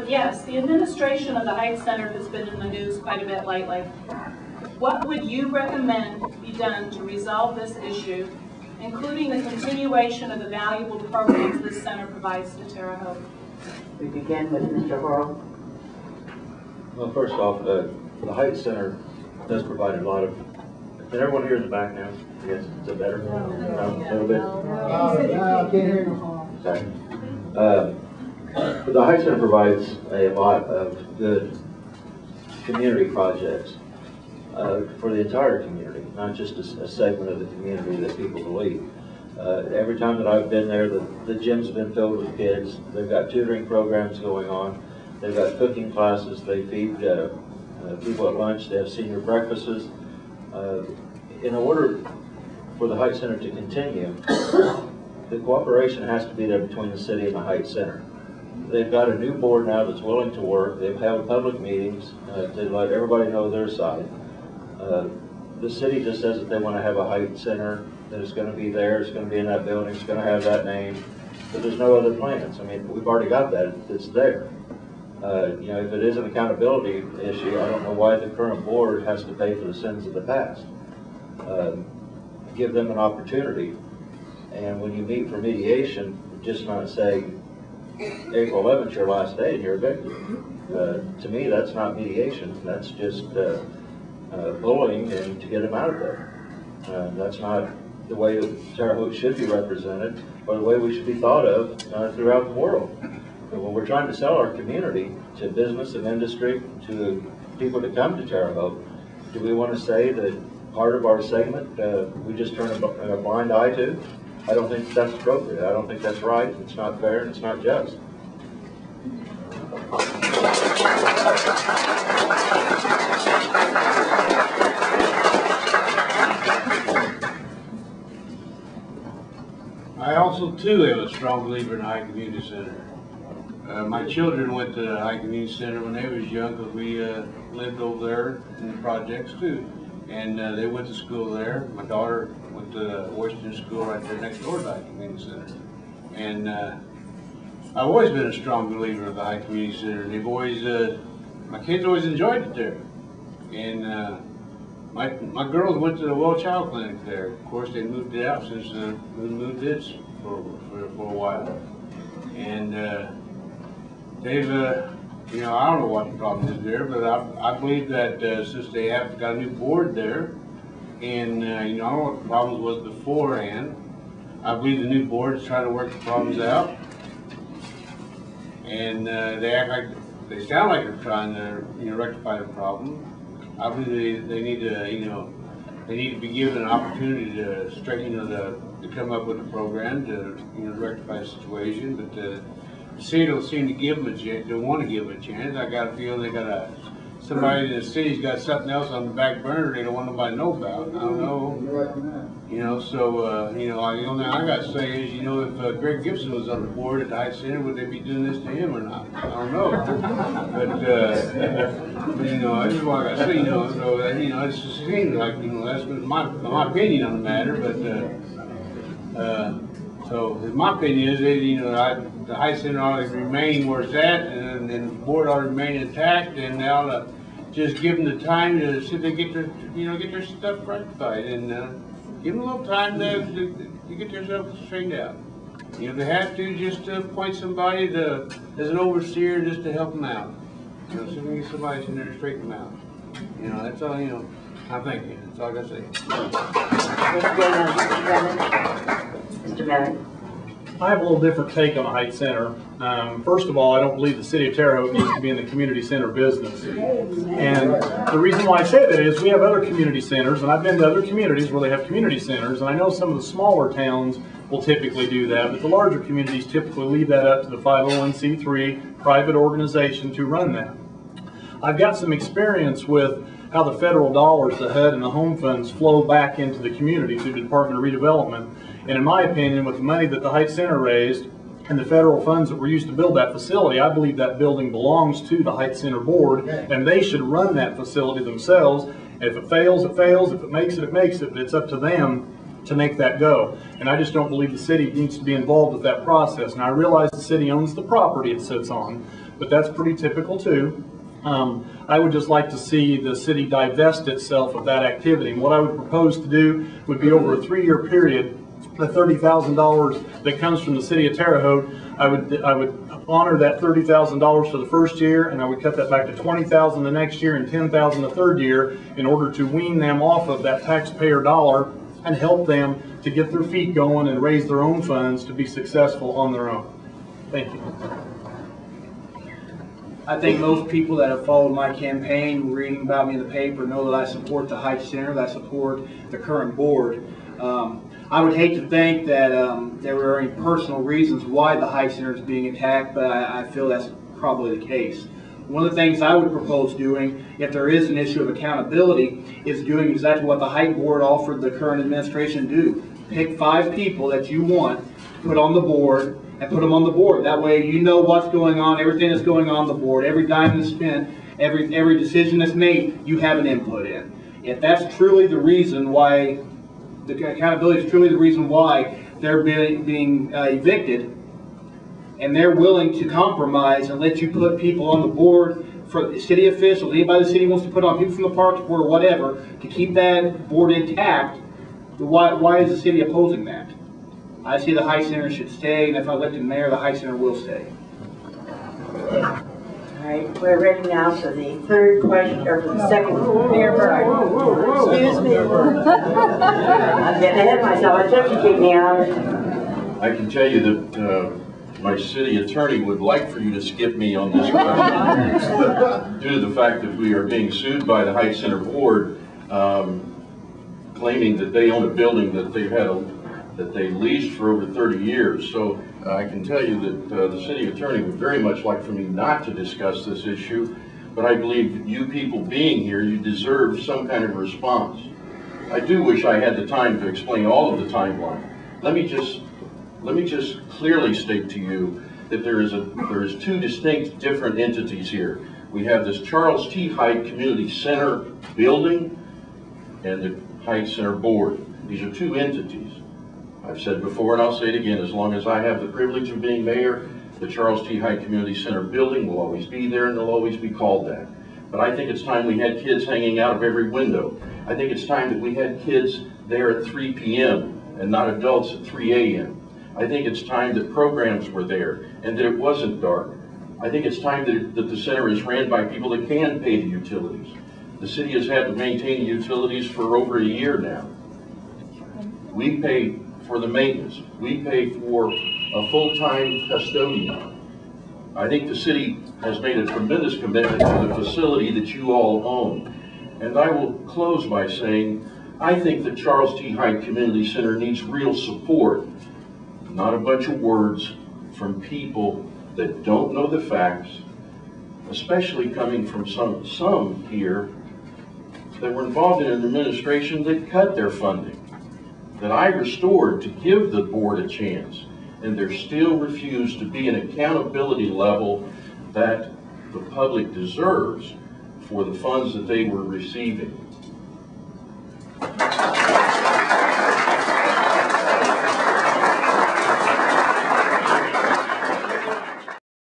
Yes, the administration of the Heights Center has been in the news quite a bit lately. What would you recommend be done to resolve this issue, including the continuation of the valuable programs this center provides to Terre Haute? We begin with Mr. Horrell. Well, first off, the Heights Center does provide a lot of. Can everyone hear in the back now? Yes, is it better? No, a little bit. No, I can't hear you. Okay. But the Heights Center provides a lot of good community projects for the entire community, not just a segment of the community that people believe. Every time that I've been there, the gyms have been filled with kids. They've got tutoring programs going on. They've got cooking classes. They feed people at lunch. They have senior breakfasts. In order for the Heights Center to continue, the cooperation has to be there between the city and the Heights Center. They've got a new board now that's willing to work. They've had public meetings to let everybody know their side. The city just says that they want to have a Heights Center, that it's going to be there, it's going to be in that building, it's going to have that name, but there's no other plans. I mean, we've already got that, it's there. You know, if it is an accountability issue, I don't know why the current board has to pay for the sins of the past. Give them an opportunity, and when you meet for mediation, just not say, April 11th, your last day, and you're evicted. To me, that's not mediation, that's just bullying and to get them out of there. That's not the way that Terre Haute should be represented, or the way we should be thought of throughout the world. But when we're trying to sell our community to business and industry, to people to come to Terre Haute, do we want to say that part of our segment we just turn a blind eye to? I don't think that's appropriate. I don't think that's right. It's not fair and it's not just. I also too am a strong believer in the High Community Center. My children went to the High Community Center when they was young, because we lived over there in the projects too. And they went to school there. My daughter went to Washington School right there next door to the High Community Center. And I've always been a strong believer of the High Community Center. They've always, my kids always enjoyed it there. And my girls went to the Well Child Clinic there. Of course, they moved it out since we moved it for a while. And they've, you know, I don't know what the problem is there, but I believe that since they have got a new board there, and you know, I don't know what the problems was beforehand, I believe the new board is trying to work the problems out. And they act like, they sound like they're trying to, you know, rectify the problem. I believe they need to, you know, they need to be given an opportunity to straighten, you know, to come up with a program to, you know, rectify the situation. But the city don't seem to give them a chance. They want to give them a chance. I got a feeling they got somebody in the city's got something else on the back burner they don't want nobody to know about. I don't know. You know, so you know, the only thing I got to say is, you know, if Greg Gibson was on the board at the Heights Center, would they be doing this to him or not? I don't know. But you know, that's what I got to say. You know, so you know, it just seems like, you know, that's my opinion on the matter. But so my opinion is that, you know, the Heights Center ought to remain where it's at, and the board ought to remain intact, and they ought to just give them the time to see if they get their, you know, get their stuff rectified, and give them a little time to get themselves straightened out. You know, if they have to, just appoint somebody as an overseer just to help them out. You know, so we can get somebody in there to straighten them out. You know, that's all. You know, I'm thinking. That's all I got to say. Mr. Bennett. I have a little different take on the Heights Center. First of all, I don't believe the city of Terre Haute needs to be in the community center business. And the reason why I say that is we have other community centers, and I've been to other communities where they have community centers, and I know some of the smaller towns will typically do that, but the larger communities typically leave that up to the 501c3 private organization to run that. I've got some experience with how the federal dollars, the HUD and the home funds, flow back into the community through the Department of Redevelopment. And in my opinion, with the money that the Heights Center raised and the federal funds that were used to build that facility, I believe that building belongs to the Heights Center board, and they should run that facility themselves. If it fails, it fails. If it makes it, it makes it. But it's up to them to make that go. And I just don't believe the city needs to be involved with that process. And I realize the city owns the property it sits on, but that's pretty typical too. I would just like to see the city divest itself of that activity. And what I would propose to do would be over a 3-year period, the $30,000 that comes from the city of Terre Haute, I would honor that $30,000 for the first year, and I would cut that back to $20,000 the next year and $10,000 the third year in order to wean them off of that taxpayer dollar and help them to get their feet going and raise their own funds to be successful on their own. Thank you. I think most people that have followed my campaign, reading about me in the paper, know that I support the Heights Center, that I support the current board. I would hate to think that there were any personal reasons why the Heights Center is being attacked, but I feel that's probably the case. One of the things I would propose doing, if there is an issue of accountability, is doing exactly what the Heights Board offered the current administration to do. Pick 5 people that you want to put on the board and put them on the board. That way you know what's going on, everything that's going on the board, every dime that's spent, every decision that's made, you have an input in. If that's truly the reason why, the accountability is truly the reason why they're being evicted, and they're willing to compromise and let you put people on the board for city officials, anybody the city wants to put on, people from the Parks Board or whatever, to keep that board intact, why is the city opposing that? I see the Heights Center should stay, and if I elected mayor, the Heights Center will stay. All right, we're ready now for the third question, or for the second. Mayor Burke. Excuse me. I'm getting ahead of myself. I took you, keep me honest. I can tell you that my city attorney would like for you to skip me on this question due to the fact that we are being sued by the Heights Center Board, claiming that they own a building that they leased for over 30 years. So I can tell you that the city attorney would very much like for me not to discuss this issue, but I believe you people being here, you deserve some kind of response. I do wish I had the time to explain all of the timeline. Let me just clearly state to you that there is 2 distinct different entities here. We have this Charles T. Height Community Center building and the Heights Center Board. These are 2 entities. I've said before, and I'll say it again, as long as I have the privilege of being mayor, the Charles T. Height Community Center building will always be there, and they'll always be called that. But I think it's time we had kids hanging out of every window. I think it's time that we had kids there at 3 p.m. and not adults at 3 a.m. I think it's time that programs were there and that it wasn't dark. I think it's time that the center is ran by people that can pay the utilities. The city has had to maintain the utilities for over a year now. We pay for the maintenance. We pay for a full-time custodian. I think the city has made a tremendous commitment to the facility that you all own. And I will close by saying, I think the Charles T. Height Community Center needs real support, not a bunch of words from people that don't know the facts, especially coming from some here that were involved in an administration that cut their funding, that I restored to give the board a chance, and there still refused to be an accountability level that the public deserves for the funds that they were receiving.